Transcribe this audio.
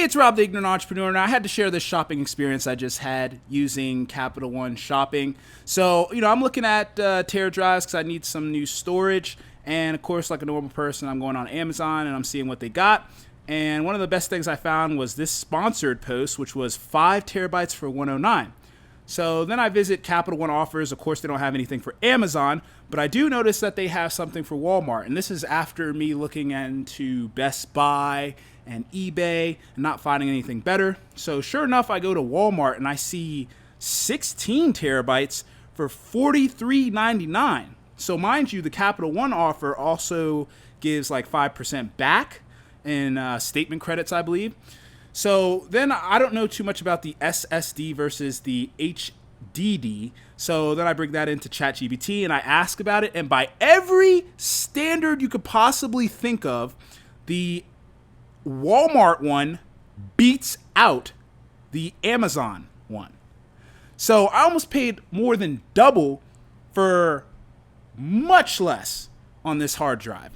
Hey, it's Rob the Ignorant Entrepreneur, and I had to share this shopping experience I just had using CapitalOneShopping. So, I'm looking at TeraDrives because I need some new storage. And of course, like a normal person, I'm going on Amazon and I'm seeing what they got. And one of the best things I found was this sponsored post, which was 5 terabytes for $109. So then I visit Capital One offers. Of course, they don't have anything for Amazon, but I do notice that they have something for Walmart. And this is after me looking into Best Buy and eBay and not finding anything better. So sure enough, I go to Walmart and I see 16 terabytes for $43.99. So mind you, the Capital One offer also gives like 5% back in statement credits, I believe. So then I don't know too much about the SSD versus the HDD. So then I bring that into ChatGPT and I ask about it. And by every standard you could possibly think of, the Walmart one beats out the Amazon one. So I almost paid more than double for much less on this hard drive.